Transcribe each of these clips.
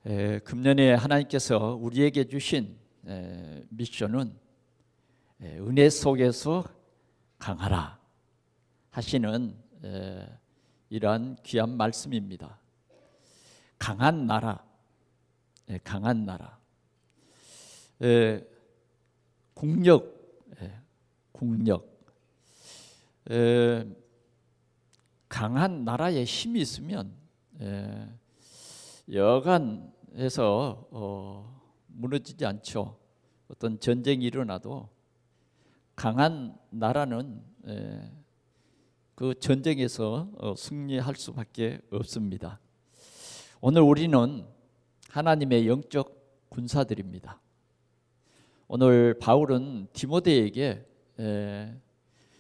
금년에 하나님께서 우리에게 주신 미션은 은혜 속에서 강하라 하시는 이러한 귀한 말씀입니다. 강한 나라, 강한 나라, 국력, 강한 나라에 힘이 있으면 여간해서 무너지지 않죠. 어떤 전쟁이 일어나도 강한 나라는 그 전쟁에서 승리할 수밖에 없습니다. 오늘 우리는 하나님의 영적 군사들입니다. 오늘 바울은 디모데에게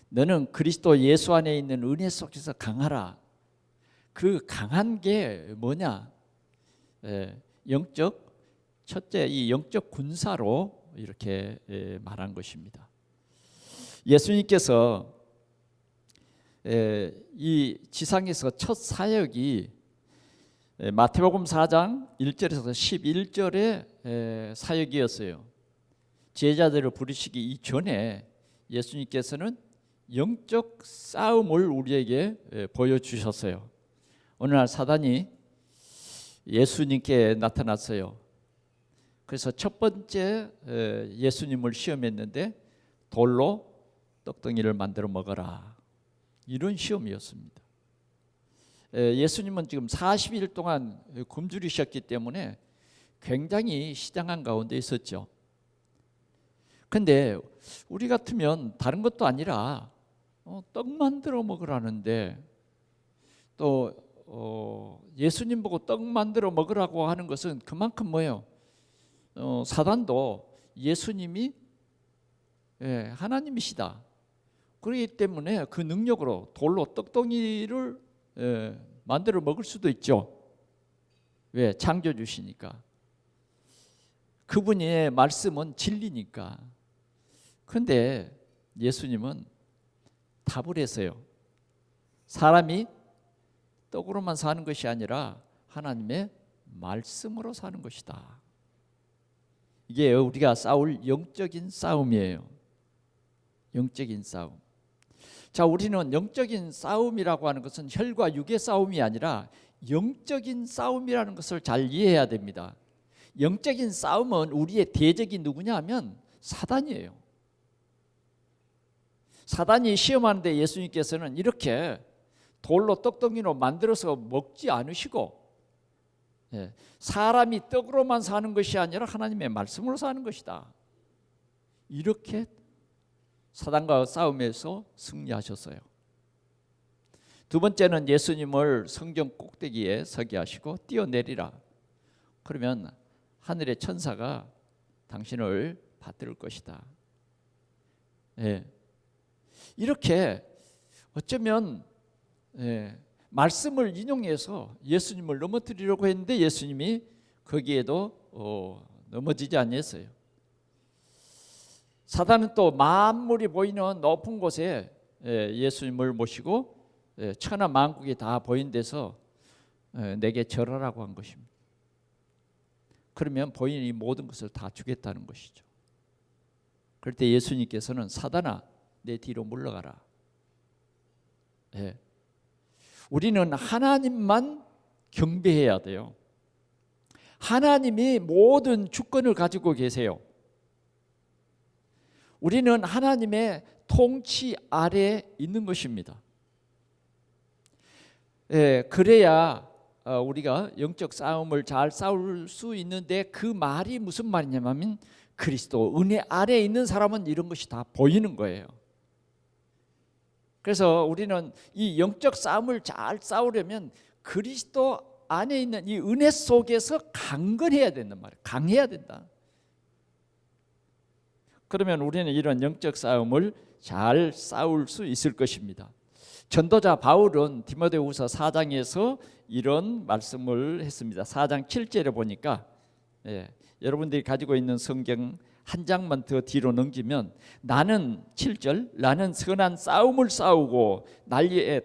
너는 그리스도 예수 안에 있는 은혜 속에서 강하라. 그 강한 게 뭐냐? 첫째 이 영적 군사로 이렇게 말한 것입니다. 예수님께서 이 지상에서 첫 사역이 마태복음 4장 1절에서 11절의 사역이었어요. 제자들을 부르시기 이전에 예수님께서는 영적 싸움을 우리에게 보여주셨어요. 어느 날 사단이 예수님께 나타났어요. 그래서 첫 번째 예수님을 시험했는데 돌로 떡덩이를 만들어 먹어라. 이런 시험이었습니다. 예수님은 지금 40일 동안 굶주리셨기 때문에 굉장히 시장한 가운데 있었죠. 근데 우리 같으면 다른 것도 아니라 떡 만들어 먹으라는데 또 예수님 보고 떡 만들어 먹으라고 하는 것은 그만큼 뭐예요? 사단도 예수님이 하나님이시다. 그렇기 때문에 그 능력으로 돌로 떡덩이를 만들어 먹을 수도 있죠. 왜? 창조주시니까. 그분의 말씀은 진리니까. 그런데 예수님은 답을 했어요. 사람이 떡으로만 사는 것이 아니라 하나님의 말씀으로 사는 것이다. 이게 우리가 싸울 영적인 싸움이에요. 영적인 싸움. 자, 우리는 영적인 싸움이라고 하는 것은 혈과 육의 싸움이 아니라 영적인 싸움이라는 것을 잘 이해해야 됩니다. 영적인 싸움은 우리의 대적이 누구냐 하면 사단이에요. 사단이 시험하는데 예수님께서는 이렇게 돌로 떡덩이로 만들어서 먹지 않으시고 사람이 떡으로만 사는 것이 아니라 하나님의 말씀으로 사는 것이다. 이렇게 사단과 싸움에서 승리하셨어요. 두 번째는 예수님을 성경 꼭대기에 서게 하시고 뛰어내리라. 그러면 하늘의 천사가 당신을 받들 것이다. 이렇게 어쩌면 말씀을 인용해서 예수님을 넘어뜨리려고 했는데 예수님이 거기에도 넘어지지 않았어요. 사단은 또 만물이 보이는 높은 곳에 예수님을 모시고 천하 만국이 다 보이는 데서 내게 절하라고 한 것입니다. 그러면 보이는 이 모든 것을 다 주겠다는 것이죠. 그럴 때 예수님께서는 사단아 내 뒤로 물러가라. 우리는 하나님만 경배해야 돼요. 하나님이 모든 주권을 가지고 계세요. 우리는 하나님의 통치 아래에 있는 것입니다. 그래야 우리가 영적 싸움을 잘 싸울 수 있는데 그 말이 무슨 말이냐면 그리스도 은혜 아래에 있는 사람은 이런 것이 다 보이는 거예요. 그래서 우리는 이 영적 싸움을 잘 싸우려면 그리스도 안에 있는 이 은혜 속에서 강건해야 된단 말이에요. 강해야 된다. 그러면 우리는 이런 영적 싸움을 잘 싸울 수 있을 것입니다. 전도자 바울은 디모데후서 4장에서 이런 말씀을 했습니다. 4장 7절에 보니까 여러분들이 가지고 있는 성경 한 장만 더 뒤로 넘기면 나는 7절 나는 선한 싸움을 싸우고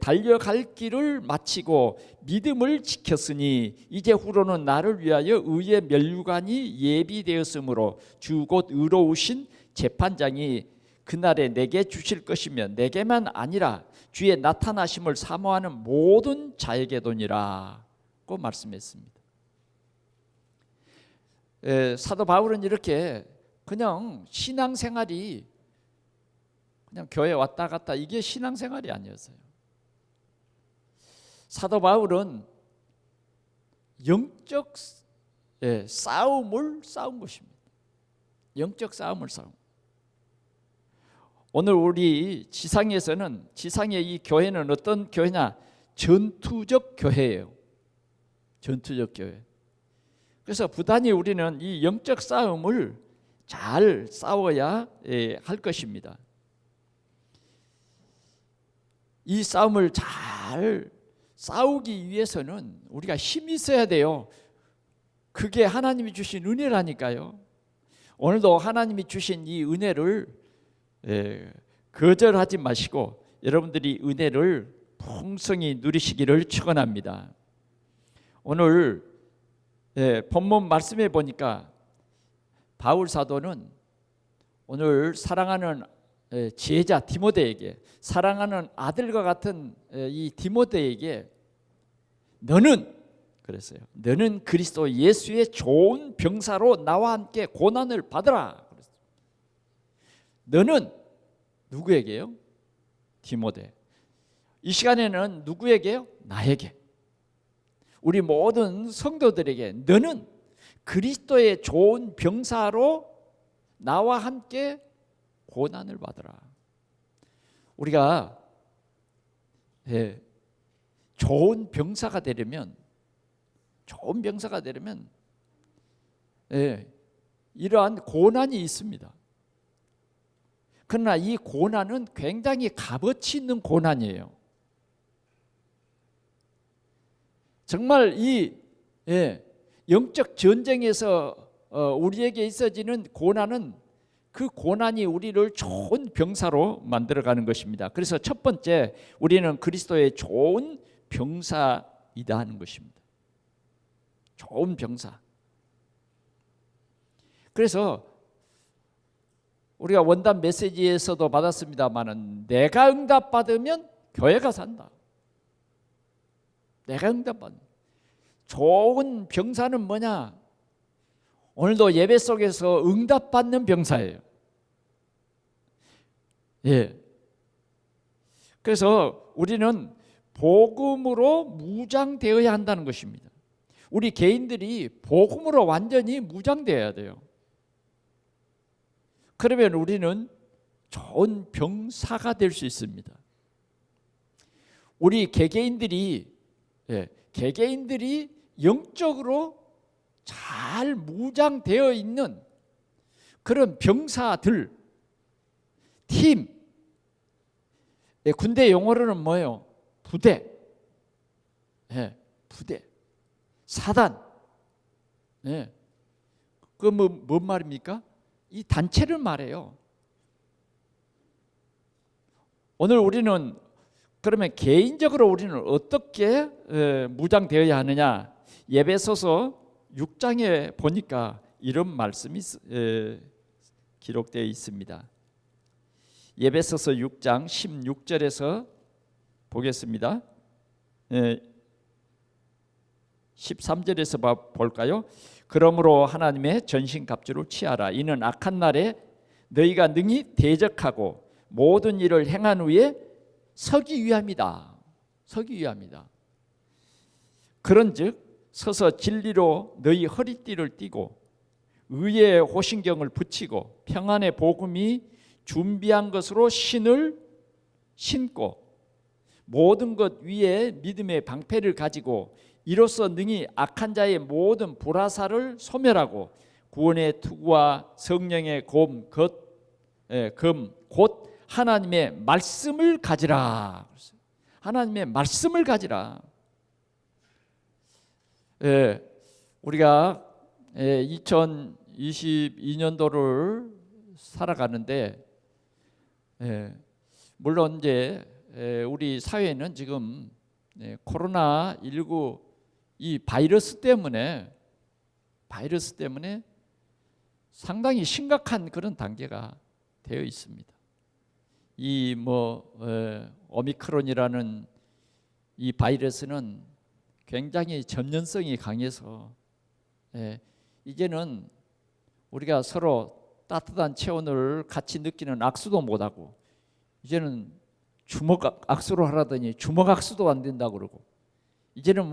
달려갈 길을 마치고 믿음을 지켰으니 이제 후로는 나를 위하여 의의 면류관이 예비되었으므로 주 곧 의로우신 재판장이 그날에 내게 주실 것이며 내게만 아니라 주의 나타나심을 사모하는 모든 자에게도니라 고 말씀했습니다. 사도 바울은 이렇게 그냥 신앙생활이 그냥 교회 왔다 갔다 이게 신앙생활이 아니었어요. 사도 바울은 영적 싸움을 싸운 것입니다. 영적 싸움을 싸운. 오늘 우리 지상에서는 지상의 이 교회는 어떤 교회냐? 전투적 교회예요. 전투적 교회. 그래서 부단히 우리는 이 영적 싸움을 잘 싸워야 할 것입니다. 이 싸움을 잘 싸우기 위해서는 우리가 힘이 있어야 돼요. 그게 하나님이 주신 은혜라니까요. 오늘도 하나님이 주신 이 은혜를 거절하지 마시고 여러분들이 은혜를 풍성히 누리시기를 축원합니다. 오늘 본문 말씀해 보니까 바울 사도는 오늘 사랑하는 제자 디모데에게 사랑하는 아들과 같은 이 디모데에게 너는 그랬어요. 너는 그리스도 예수의 좋은 병사로 나와 함께 고난을 받으라. 그랬어요. 너는 누구에게요? 디모데. 이 시간에는 누구에게요? 나에게. 우리 모든 성도들에게 너는 그리스도의 좋은 병사로 나와 함께 고난을 받으라. 우리가 좋은 병사가 되려면 이러한 고난이 있습니다. 그러나 이 고난은 굉장히 값어치 있는 고난이에요. 정말 이 영적 전쟁에서 우리에게 있어지는 고난은 그 고난이 우리를 좋은 병사로 만들어가는 것입니다. 그래서 첫 번째 우리는 그리스도의 좋은 병사이다 하는 것입니다. 좋은 병사. 그래서 우리가 원단 메시지에서도 받았습니다마는 내가 응답받으면 교회가 산다. 내가 응답받는 좋은 병사는 뭐냐? 오늘도 예배 속에서 응답받는 병사예요. 그래서 우리는 복음으로 무장되어야 한다는 것입니다. 우리 개인들이 복음으로 완전히 무장되어야 돼요. 그러면 우리는 좋은 병사가 될 수 있습니다. 우리 개개인들이 영적으로 잘 무장되어 있는 그런 병사들, 팀, 군대 용어로는 뭐예요? 부대, 부대, 사단. 그 뭔 말입니까? 이 단체를 말해요. 오늘 우리는 그러면 개인적으로 우리는 어떻게 무장되어야 하느냐? 에베소서 6장에 보니까 이런 말씀이 기록되어 있습니다. 에베소서 6장 16절에서 보겠습니다. 13절에서 볼까요? 그러므로 하나님의 전신갑주를 취하라. 이는 악한 날에 너희가 능히 대적하고 모든 일을 행한 후에 서기 위함이다. 서기 위함이다. 그런즉 서서 진리로 너희 허리띠를 띠고 의의 호신경을 붙이고 평안의 복음이 준비한 것으로 신을 신고 모든 것 위에 믿음의 방패를 가지고 이로써 능히 악한 자의 모든 불화살을 소멸하고 구원의 투구와 성령의 검 곧 하나님의 말씀을 가지라. 하나님의 말씀을 가지라. 우리가 2022년도를 살아가는데, 물론 이제 우리 사회는 지금 코로나19 이 바이러스 때문에 상당히 심각한 그런 단계가 되어 있습니다. 이 오미크론이라는 이 바이러스는 굉장히 전염성이 강해서 이제는 우리가 서로 따뜻한 체온을 같이 느끼는 악수도 못하고, 이제는 악수로 하라더니 주먹 악수도 안 된다고 그러고, 이제는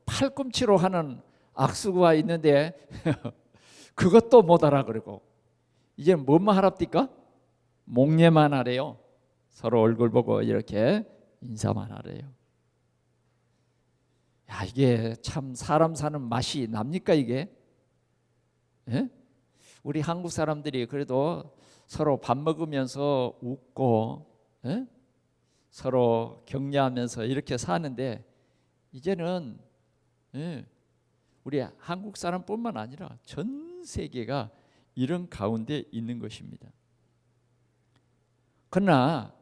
팔꿈치로 하는 악수가 있는데 그것도 못 하라 그러고, 이제 뭐만 하랍니까? 목례만 하래요. 서로 얼굴 보고 이렇게 인사만 하래요. 야, 이게 참 사람 사는 맛이 납니까 이게? 우리 한국 사람들이 그래도 서로 밥 먹으면서 웃고 서로 격려하면서 이렇게 사는데, 이제는 우리 한국 사람뿐만 아니라 전 세계가 이런 가운데 있는 것입니다. 그러나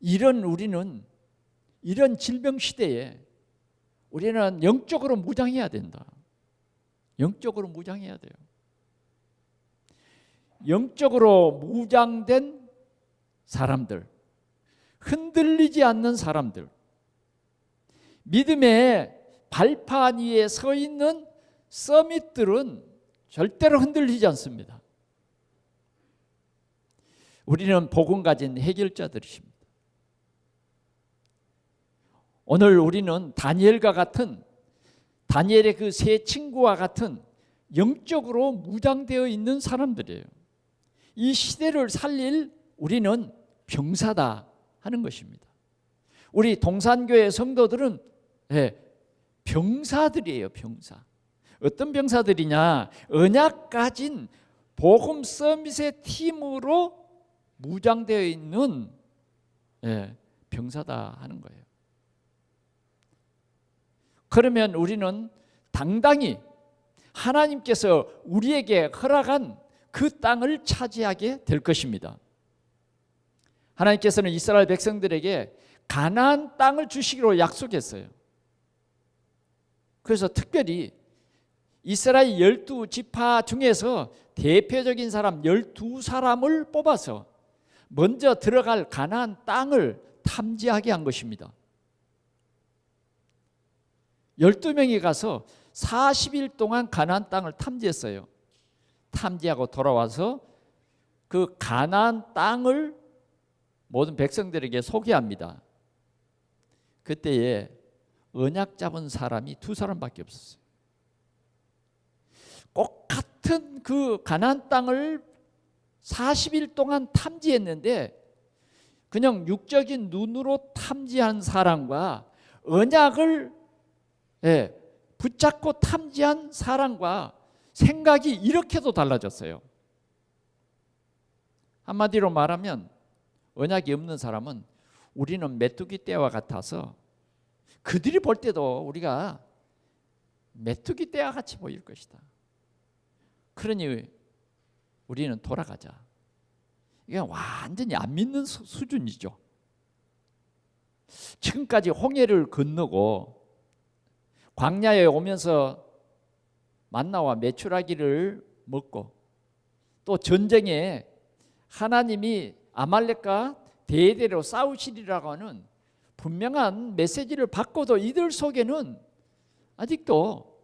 우리는 이런 질병 시대에 우리는 영적으로 무장해야 된다. 영적으로 무장해야 돼요. 영적으로 무장된 사람들, 흔들리지 않는 사람들, 믿음의 발판 위에 서 있는 서밋들은 절대로 흔들리지 않습니다. 우리는 복음 가진 해결자들이십니다. 오늘 우리는 다니엘과 같은, 다니엘의 그 세 친구와 같은 영적으로 무장되어 있는 사람들이에요. 이 시대를 살릴 우리는 병사다 하는 것입니다. 우리 동산교회 성도들은 병사들이에요. 병사. 어떤 병사들이냐? 언약 가진 복음 서밋의 팀으로 무장되어 있는 병사다 하는 거예요. 그러면 우리는 당당히 하나님께서 우리에게 허락한 그 땅을 차지하게 될 것입니다. 하나님께서는 이스라엘 백성들에게 가나안 땅을 주시기로 약속했어요. 그래서 특별히 이스라엘 12지파 중에서 대표적인 사람 12사람을 뽑아서 먼저 들어갈 가나안 땅을 탐지하게 한 것입니다. 12명이 가서 40일 동안 가나안 땅을 탐지했어요. 탐지하고 돌아와서 그 가나안 땅을 모든 백성들에게 소개합니다. 그때에 언약 잡은 사람이 2사람밖에 없었어요. 꼭 같은 그 가나안 땅을 40일 동안 탐지했는데, 그냥 육적인 눈으로 탐지한 사람과 언약을 붙잡고 탐지한 사람과 생각이 이렇게도 달라졌어요. 한마디로 말하면 언약이 없는 사람은 우리는 메뚜기 떼와 같아서 그들이 볼 때도 우리가 메뚜기 떼와 같이 보일 것이다. 그러니 우리는 돌아가자. 이게 완전히 안 믿는 수준이죠. 지금까지 홍해를 건너고 광야에 오면서 만나와 메추라기를 먹고, 또 전쟁에 하나님이 아말렉과 대대로 싸우시리라고 하는 분명한 메시지를 받고도 이들 속에는 아직도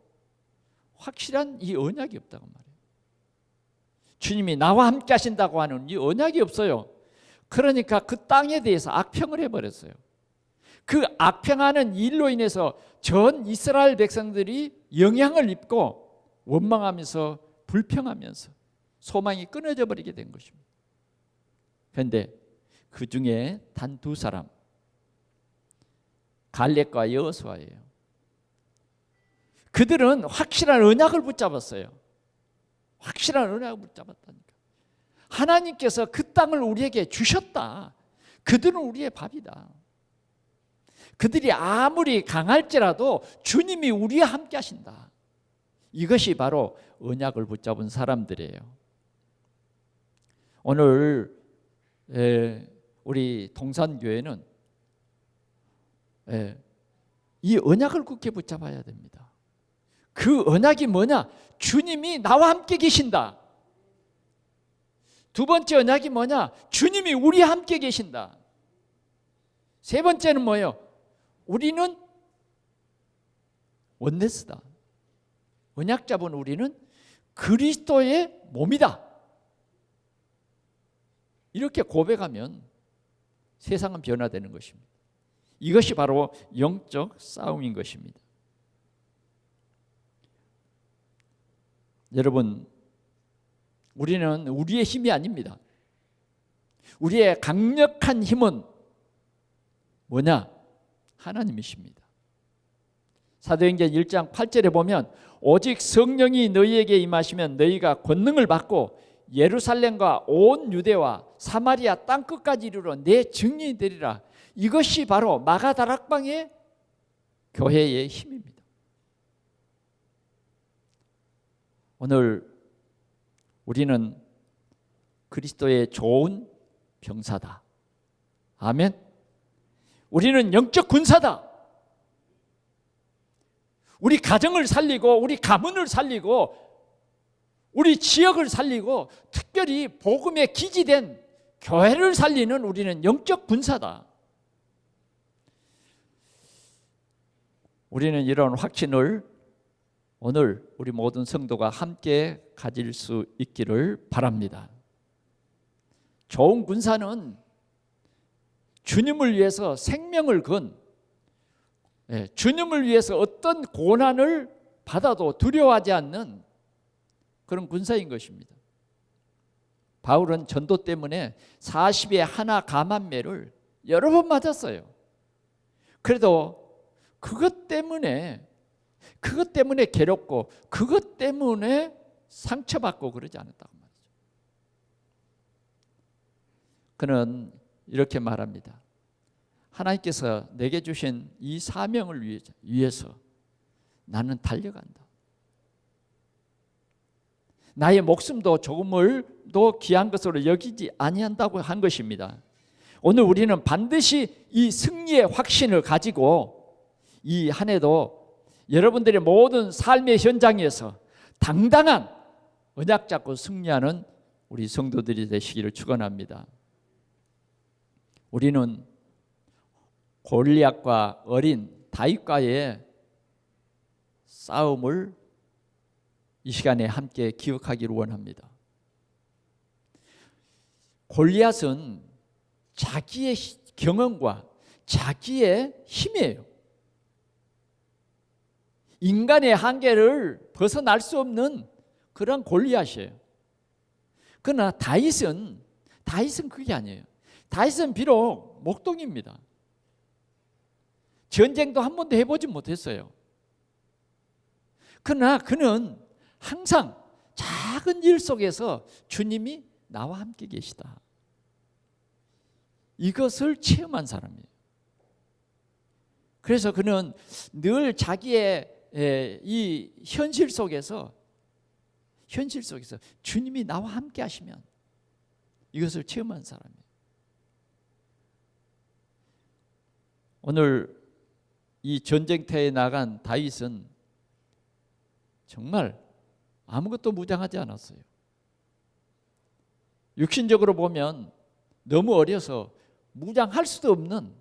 확실한 이 언약이 없다고 말해요. 주님이 나와 함께 하신다고 하는 이 언약이 없어요. 그러니까 그 땅에 대해서 악평을 해버렸어요. 그 악평하는 일로 인해서 전 이스라엘 백성들이 영향을 입고 원망하면서 불평하면서 소망이 끊어져 버리게 된 것입니다. 그런데 그 중에 단 2사람, 갈렙과 여호수아예요. 그들은 확실한 언약을 붙잡았어요. 확실한 언약을 붙잡았다니까. 하나님께서 그 땅을 우리에게 주셨다. 그들은 우리의 밥이다. 그들이 아무리 강할지라도 주님이 우리와 함께 하신다. 이것이 바로 언약을 붙잡은 사람들이에요. 오늘 우리 동산교회는 이 언약을 굳게 붙잡아야 됩니다. 그 언약이 뭐냐? 주님이 나와 함께 계신다. 두 번째 언약이 뭐냐? 주님이 우리와 함께 계신다. 세 번째는 뭐예요? 우리는 원네스다. 언약 잡은 우리는 그리스도의 몸이다. 이렇게 고백하면 세상은 변화되는 것입니다. 이것이 바로 영적 싸움인 것입니다. 여러분, 우리는 우리의 힘이 아닙니다. 우리의 강력한 힘은 뭐냐? 하나님이십니다. 사도행전 1장 8절에 보면 오직 성령이 너희에게 임하시면 너희가 권능을 받고 예루살렘과 온 유대와 사마리아 땅끝까지 이르러 내 증인이 되리라. 이것이 바로 마가다락방의 교회의 힘입니다. 오늘 우리는 그리스도의 좋은 병사다. 아멘. 우리는 영적 군사다. 우리 가정을 살리고 우리 가문을 살리고 우리 지역을 살리고 특별히 복음에 기지된 교회를 살리는 우리는 영적 군사다. 우리는 이런 확신을 오늘 우리 모든 성도가 함께 가질 수 있기를 바랍니다. 좋은 군사는 주님을 위해서 생명을 건, 주님을 위해서 어떤 고난을 받아도 두려워하지 않는 그런 군사인 것입니다. 바울은 전도 때문에 40에 하나 감한매를 여러 번 맞았어요. 그래도 그것 때문에 괴롭고 그것 때문에 상처받고 그러지 않았다고 말이죠. 그는 이렇게 말합니다. 하나님께서 내게 주신 이 사명을 위해서 나는 달려간다. 나의 목숨도 조금을 더 귀한 것으로 여기지 아니한다고 한 것입니다. 오늘 우리는 반드시 이 승리의 확신을 가지고 이 한 해도 여러분들의 모든 삶의 현장에서 당당한 언약 잡고 승리하는 우리 성도들이 되시기를 축원합니다. 우리는 골리앗과 어린 다윗과의 싸움을 이 시간에 함께 기억하기를 원합니다. 골리앗은 자기의 경험과 자기의 힘이에요. 인간의 한계를 벗어날 수 없는 그런 골리앗이에요. 그러나 다윗은 그게 아니에요. 다윗은 비록 목동입니다. 전쟁도 한 번도 해보지 못했어요. 그러나 그는 항상 작은 일 속에서 주님이 나와 함께 계시다. 이것을 체험한 사람이에요. 그래서 그는 늘 자기의 이 현실 속에서 주님이 나와 함께 하시면 이것을 체험한 사람이에요. 오늘 이 전쟁터에 나간 다윗은 정말 아무것도 무장하지 않았어요. 육신적으로 보면 너무 어려서 무장할 수도 없는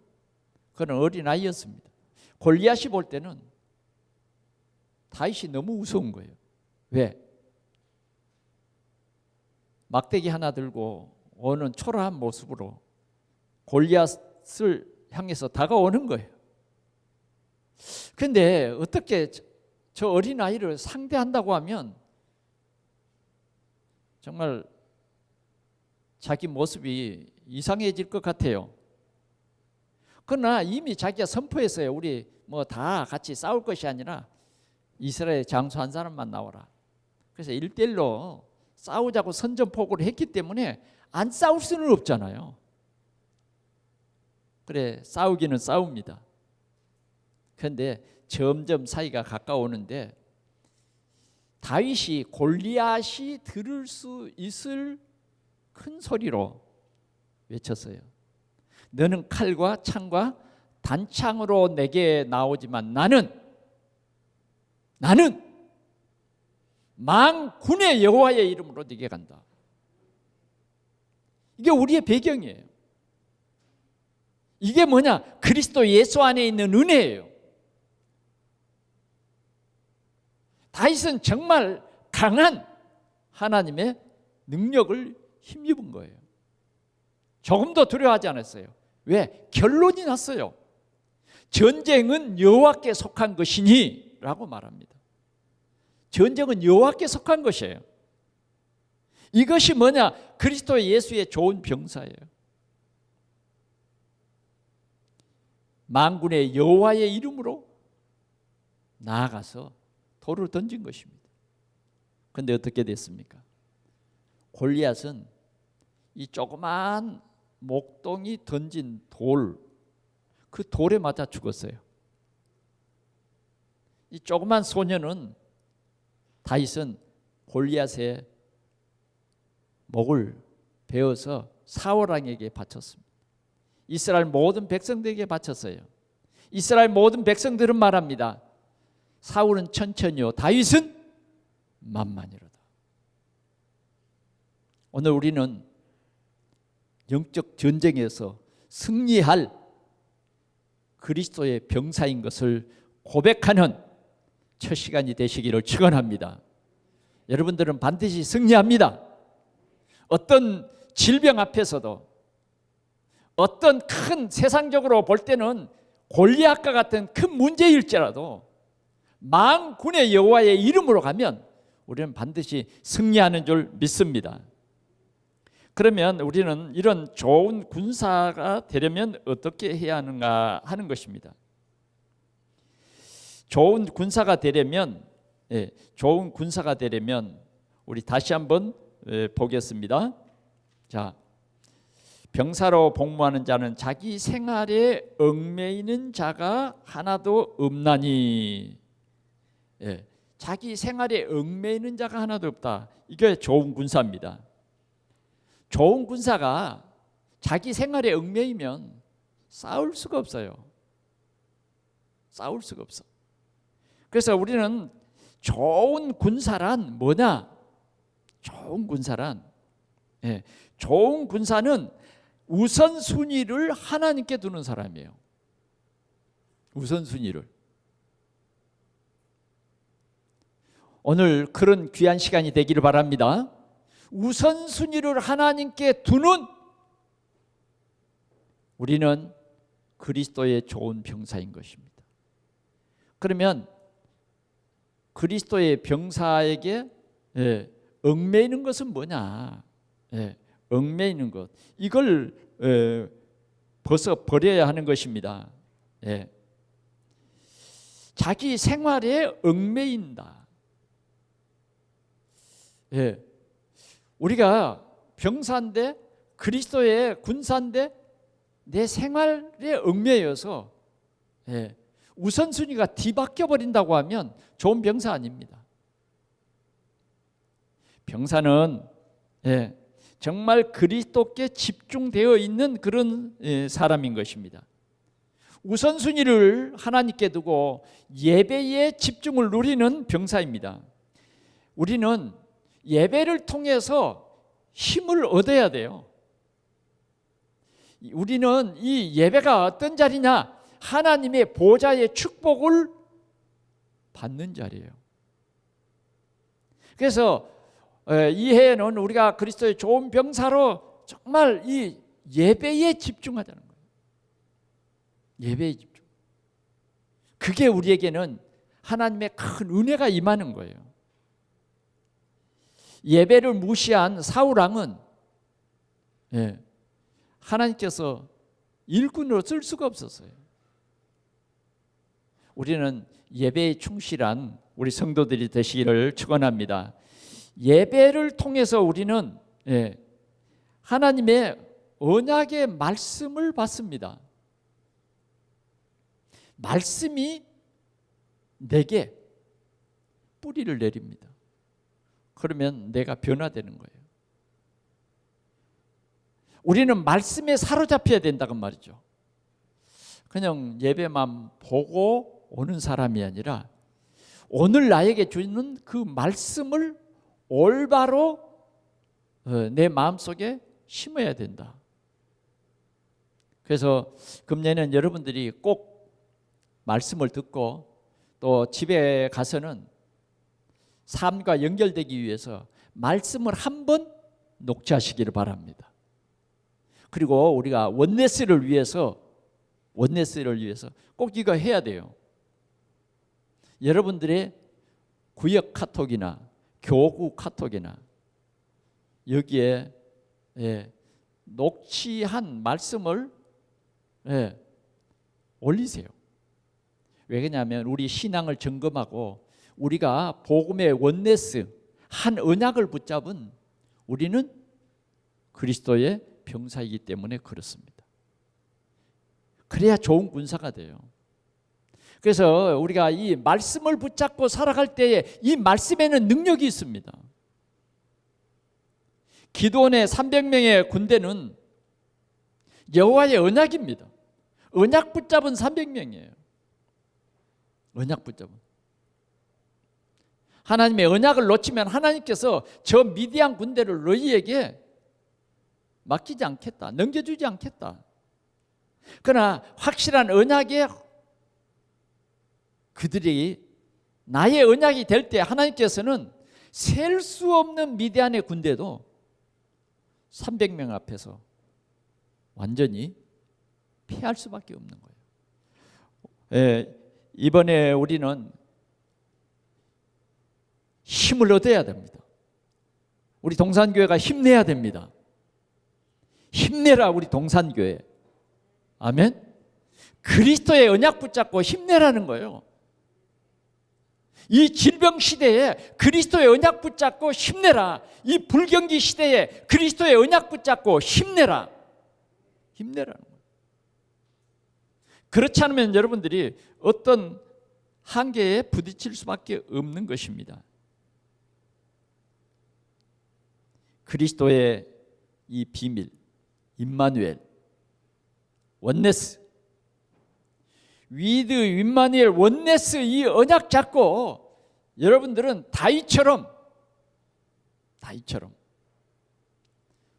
그런 어린아이였습니다. 골리앗이 볼 때는 다윗이 너무 무서운 거예요. 왜? 막대기 하나 들고 오는 초라한 모습으로 골리앗을 향해서 다가오는 거예요. 그런데 어떻게 저 어린아이를 상대한다고 하면 정말 자기 모습이 이상해질 것 같아요. 그러나 이미 자기가 선포했어요. 우리 뭐 다 같이 싸울 것이 아니라 이스라엘 장수 한 사람만 나오라. 그래서 1대1로 싸우자고 선전포고를 했기 때문에 안 싸울 수는 없잖아요. 그래 싸우기는 싸웁니다. 그런데 점점 사이가 가까워오는데 다윗이 골리앗이 들을 수 있을 큰 소리로 외쳤어요. 너는 칼과 창과 단창으로 내게 나오지만 나는 만군의 여호와의 이름으로 네게 간다. 이게 우리의 배경이에요. 이게 뭐냐? 그리스도 예수 안에 있는 은혜예요. 다윗은 정말 강한 하나님의 능력을 힘입은 거예요. 조금도 두려워하지 않았어요. 왜? 결론이 났어요. 전쟁은 여호와께 속한 것이니 라고 말합니다. 전쟁은 여호와께 속한 것이에요. 이것이 뭐냐? 그리스도 예수의 좋은 병사예요. 만군의 여호와의 이름으로 나아가서 돌을 던진 것입니다. 그런데 어떻게 됐습니까? 골리앗은 이 조그만 목동이 던진 그 돌에 맞아 죽었어요. 이 조그만 소년은 다윗은 골리앗의 목을 베어서 사울왕에게 바쳤습니다. 이스라엘 모든 백성들에게 바쳤어요. 이스라엘 모든 백성들은 말합니다. 사울은 천천히요, 다윗은 만만이로다. 오늘 우리는 영적 전쟁에서 승리할 그리스도의 병사인 것을 고백하는 첫 시간이 되시기를 축원합니다. 여러분들은 반드시 승리합니다. 어떤 질병 앞에서도, 어떤 큰 세상적으로 볼 때는 골리앗과 같은 큰 문제일지라도 만군의 여호와의 이름으로 가면 우리는 반드시 승리하는 줄 믿습니다. 그러면 우리는 이런 좋은 군사가 되려면 어떻게 해야 하는가 하는 것입니다. 좋은 군사가 되려면 우리 다시 한번 보겠습니다. 자, 병사로 복무하는 자는 자기 생활에 얽매이는 자가 하나도 없나니. 자기 생활에 얽매이는 자가 하나도 없다. 이게 좋은 군사입니다. 좋은 군사가 자기 생활에 얽매이면 싸울 수가 없어요. 싸울 수가 없어. 그래서 우리는 좋은 군사란 뭐냐? 좋은 군사는 우선순위를 하나님께 두는 사람이에요. 우선순위를. 오늘 그런 귀한 시간이 되기를 바랍니다. 우선순위를 하나님께 두는 우리는 그리스도의 좋은 병사인 것입니다. 그러면 그리스도의 병사에게 얽매이는 것은 뭐냐? 얽매이는 것, 이걸 버려야 하는 것입니다. 자기 생활에 얽매인다. 우리가 병사인데, 그리스도의 군사인데 내 생활에 얽매여서 우선순위가 뒤바뀌어 버린다고 하면 좋은 병사 아닙니다. 병사는 정말 그리스도께 집중되어 있는 그런 사람인 것입니다. 우선순위를 하나님께 두고 예배에 집중을 누리는 병사입니다. 우리는 예배를 통해서 힘을 얻어야 돼요. 우리는 이 예배가 어떤 자리냐? 하나님의 보좌의 축복을 받는 자리예요. 그래서 이 해에는 우리가 그리스도의 좋은 병사로 정말 이 예배에 집중하자는 거예요. 예배에 집중. 그게 우리에게는 하나님의 큰 은혜가 임하는 거예요. 예배를 무시한 사울왕은 하나님께서 일꾼으로 쓸 수가 없었어요. 우리는 예배에 충실한 우리 성도들이 되시기를 축원합니다. 예배를 통해서 우리는 하나님의 언약의 말씀을 받습니다. 말씀이 내게 뿌리를 내립니다. 그러면 내가 변화되는 거예요. 우리는 말씀에 사로잡혀야 된다고 말이죠. 그냥 예배만 보고 오는 사람이 아니라 오늘 나에게 주는 그 말씀을 올바로 내 마음속에 심어야 된다. 그래서 금년에는 여러분들이 꼭 말씀을 듣고 또 집에 가서는 삶과 연결되기 위해서 말씀을 한번 녹취하시기를 바랍니다. 그리고 우리가 원네스를 위해서 꼭 이거 해야 돼요. 여러분들의 구역 카톡이나 교구 카톡이나 여기에 녹취한 말씀을 올리세요. 왜 그러냐면 우리 신앙을 점검하고 우리가 복음의 원네스 한 언약을 붙잡은 우리는 그리스도의 병사이기 때문에 그렇습니다. 그래야 좋은 군사가 돼요. 그래서 우리가 이 말씀을 붙잡고 살아갈 때에 이 말씀에는 능력이 있습니다. 기드온의 300명의 군대는 여호와의 언약입니다. 언약 붙잡은 300명이에요. 언약 붙잡은. 하나님의 언약을 놓치면 하나님께서 저 미디안 군대를 너희에게 맡기지 않겠다. 넘겨주지 않겠다. 그러나 확실한 언약에 그들이 나의 언약이 될 때 하나님께서는 셀 수 없는 미디안의 군대도 300명 앞에서 완전히 피할 수밖에 없는 거예요. 이번에 우리는 힘을 얻어야 됩니다. 우리 동산교회가 힘내야 됩니다. 힘내라 우리 동산교회. 아멘. 그리스도의 언약 붙잡고 힘내라는 거예요. 이 질병 시대에 그리스도의 언약 붙잡고 힘내라. 이 불경기 시대에 그리스도의 언약 붙잡고 힘내라. 힘내라는 거예요. 그렇지 않으면 여러분들이 어떤 한계에 부딪힐 수밖에 없는 것입니다. 그리스도의 이 비밀, 임마누엘, 원네스, 위드 임마누엘 원네스 이 언약 잡고 여러분들은 다윗처럼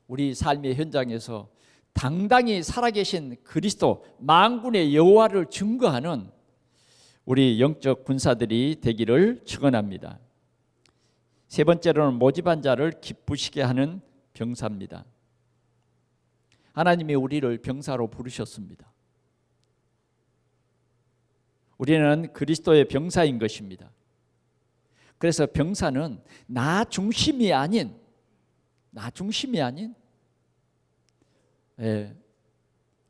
우리 삶의 현장에서 당당히 살아계신 그리스도 만군의 여호와를 증거하는 우리 영적 군사들이 되기를 축원합니다. 세 번째로는 모집한 자를 기쁘시게 하는 병사입니다. 하나님이 우리를 병사로 부르셨습니다. 우리는 그리스도의 병사인 것입니다. 그래서 병사는 나 중심이 아닌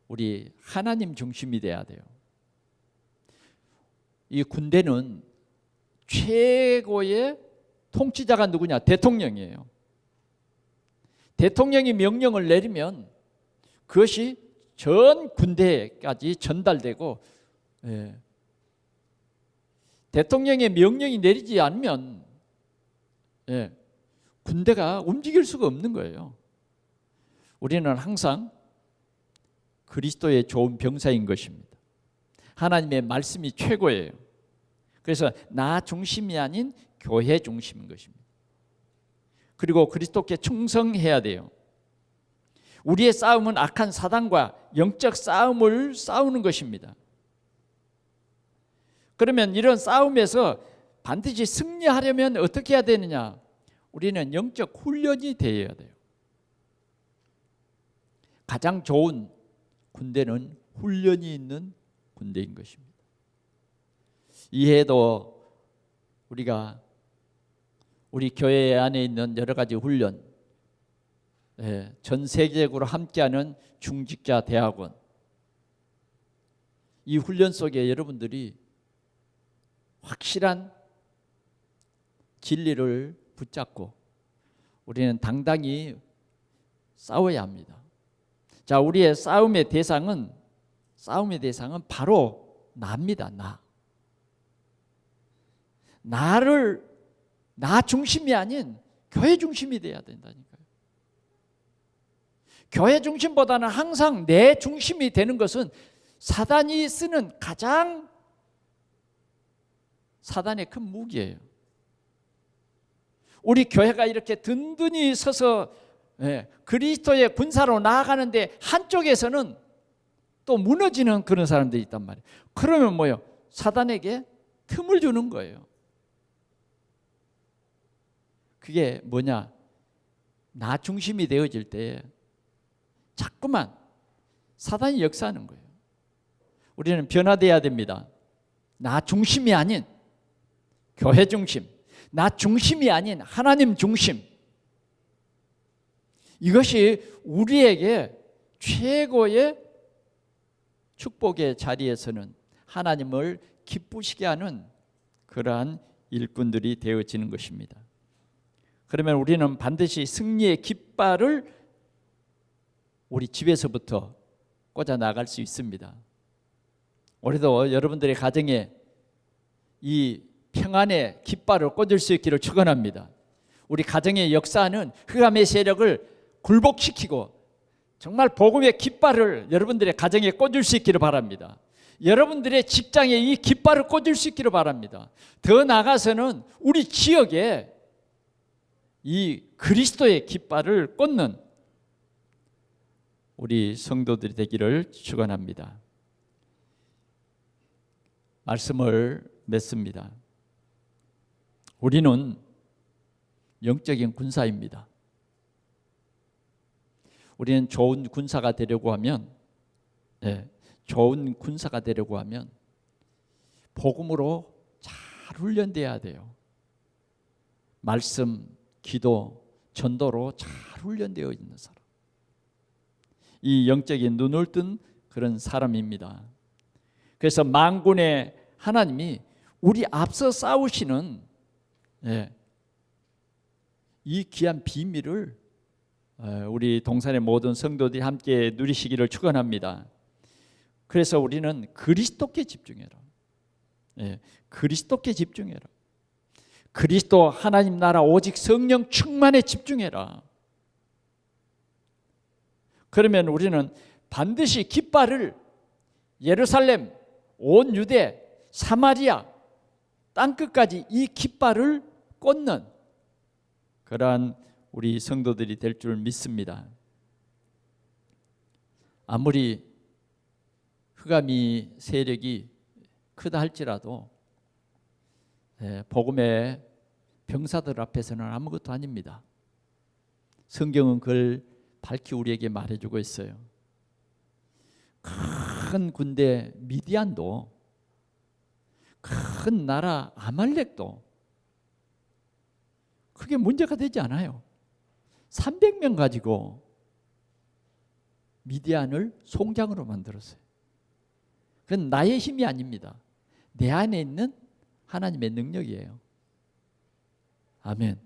우리 하나님 중심이 돼야 돼요. 이 군대는 최고의 통치자가 누구냐? 대통령이에요. 대통령이 명령을 내리면 그것이 전 군대까지 전달되고 대통령의 명령이 내리지 않으면 군대가 움직일 수가 없는 거예요. 우리는 항상 그리스도의 좋은 병사인 것입니다. 하나님의 말씀이 최고예요. 그래서 나 중심이 아닌 교회 중심인 것입니다. 그리고 그리스도께 충성해야 돼요. 우리의 싸움은 악한 사단과 영적 싸움을 싸우는 것입니다. 그러면 이런 싸움에서 반드시 승리하려면 어떻게 해야 되느냐? 우리는 영적 훈련이 되어야 돼요. 가장 좋은 군대는 훈련이 있는 군대인 것입니다. 이해도 우리가 우리 교회 안에 있는 여러 가지 훈련, 전 세계적으로 함께하는 중직자 대학원, 이 훈련 속에 여러분들이 확실한 진리를 붙잡고 우리는 당당히 싸워야 합니다. 자, 우리의 싸움의 대상은 바로 나입니다. 나 중심이 아닌 교회 중심이 돼야 된다니까요. 교회 중심보다는 항상 내 중심이 되는 것은 사단이 쓰는 가장 사단의 큰 무기예요. 우리 교회가 이렇게 든든히 서서 그리스도의 군사로 나아가는데 한쪽에서는 또 무너지는 그런 사람들이 있단 말이에요. 그러면 뭐예요? 사단에게 틈을 주는 거예요. 그게 뭐냐? 나 중심이 되어질 때 자꾸만 사단이 역사하는 거예요. 우리는 변화되어야 됩니다. 나 중심이 아닌 교회 중심, 나 중심이 아닌 하나님 중심. 이것이 우리에게 최고의 축복의 자리에서는 하나님을 기쁘시게 하는 그러한 일꾼들이 되어지는 것입니다. 그러면 우리는 반드시 승리의 깃발을 우리 집에서부터 꽂아 나갈 수 있습니다. 올해도 여러분들의 가정에 이 평안의 깃발을 꽂을 수 있기를 축원합니다. 우리 가정의 역사는 흑암의 세력을 굴복시키고 정말 복음의 깃발을 여러분들의 가정에 꽂을 수 있기를 바랍니다. 여러분들의 직장에 이 깃발을 꽂을 수 있기를 바랍니다. 더 나아가서는 우리 지역에 이 그리스도의 깃발을 꽂는 우리 성도들이 되기를 축원합니다. 말씀을 맺습니다. 우리는 영적인 군사입니다. 우리는 좋은 군사가 되려고 하면, 좋은 군사가 되려고 하면 복음으로 잘 훈련돼야 돼요. 말씀, 기도, 전도로 잘 훈련되어 있는 사람. 이 영적인 눈을 뜬 그런 사람입니다. 그래서 만군의 하나님이 우리 앞서 싸우시는 이 귀한 비밀을 우리 동산의 모든 성도들이 함께 누리시기를 축원합니다. 그래서 우리는 그리스도께 집중해라. 그리스도께 집중해라. 그리스도 하나님 나라 오직 성령 충만에 집중해라. 그러면 우리는 반드시 깃발을 예루살렘, 온 유대, 사마리아 땅끝까지 이 깃발을 꽂는 그러한 우리 성도들이 될 줄 믿습니다. 아무리 흑암이 세력이 크다 할지라도 복음의 병사들 앞에서는 아무것도 아닙니다. 성경은 그걸 밝히 우리에게 말해주고 있어요. 큰 군대 미디안도, 큰 나라 아말렉도 그게 문제가 되지 않아요. 300명 가지고 미디안을 송장으로 만들었어요. 그건 나의 힘이 아닙니다. 내 안에 있는 하나님의 능력이에요. 아멘.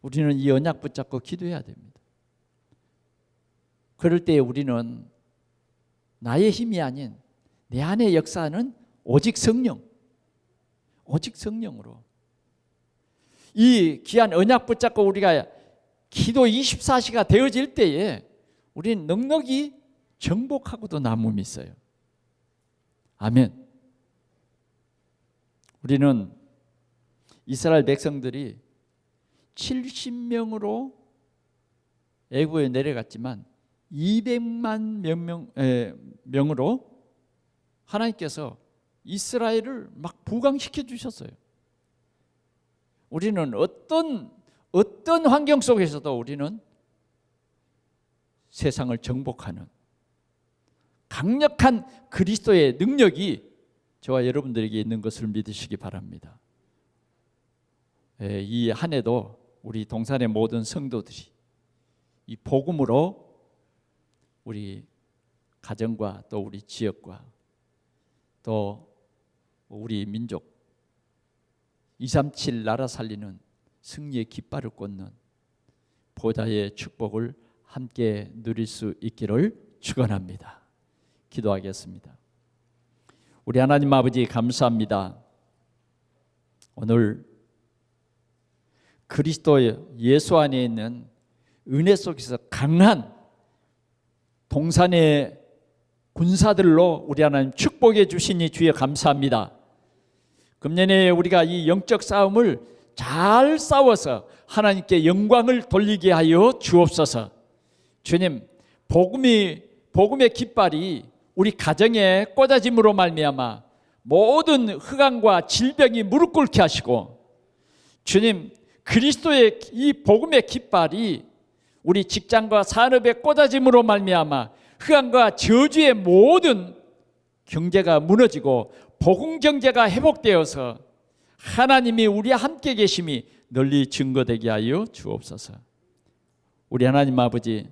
우리는 이 언약 붙잡고 기도해야 됩니다. 그럴 때 우리는 나의 힘이 아닌 내 안에 역사하는 오직 성령, 오직 성령으로 이 귀한 언약 붙잡고 우리가 기도 24시가 되어질 때에 우리는 넉넉히 정복하고도 남음이 있어요. 아멘. 우리는 이스라엘 백성들이 70명으로 애굽에 내려갔지만 200만 명으로 하나님께서 이스라엘을 막 부강시켜 주셨어요. 우리는 어떤 환경 속에서도 우리는 세상을 정복하는 강력한 그리스도의 능력이 저와 여러분들에게 있는 것을 믿으시기 바랍니다. 이 한 해도 우리 동산의 모든 성도들이 이 복음으로 우리 가정과 또 우리 지역과 또 우리 민족 237 나라 살리는 승리의 깃발을 꽂는 보좌의 축복을 함께 누릴 수 있기를 축원합니다. 기도하겠습니다. 우리 하나님 아버지 감사합니다. 오늘 그리스도 예수 안에 있는 은혜 속에서 강한 동산의 군사들로 우리 하나님 축복해 주시니 주여 감사합니다. 금년에 우리가 이 영적 싸움을 잘 싸워서 하나님께 영광을 돌리게 하여 주옵소서. 주님, 복음의 깃발이 우리 가정에 꽂아짐으로 말미암아 모든 흑암과 질병이 무릎 꿇게 하시고, 주님, 그리스도의 이 복음의 깃발이 우리 직장과 산업에 꽂아짐으로 말미암아 흑암과 저주의 모든 경제가 무너지고 복음 경제가 회복되어서 하나님이 우리와 함께 계심이 널리 증거되게 하여 주옵소서. 우리 하나님 아버지,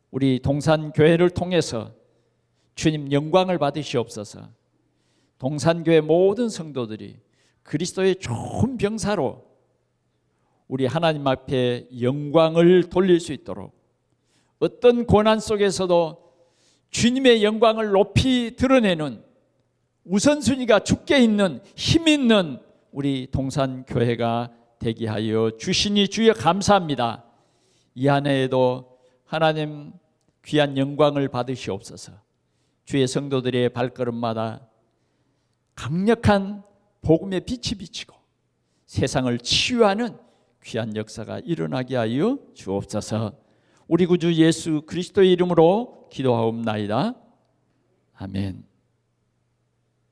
우리 동산교회를 통해서 주님 영광을 받으시옵소서. 동산교회 모든 성도들이 그리스도의 좋은 병사로 우리 하나님 앞에 영광을 돌릴 수 있도록, 어떤 고난 속에서도 주님의 영광을 높이 드러내는 우선순위가 죽게 있는 힘 있는 우리 동산교회가 되게 하여 주시니 주여 감사합니다. 이 한 해에도 하나님 귀한 영광을 받으시옵소서. 주의 성도들의 발걸음마다 강력한 복음의 빛이 비치고 세상을 치유하는 귀한 역사가 일어나게 하여 주옵소서. 우리 구주 예수 그리스도의 이름으로 기도하옵나이다. 아멘.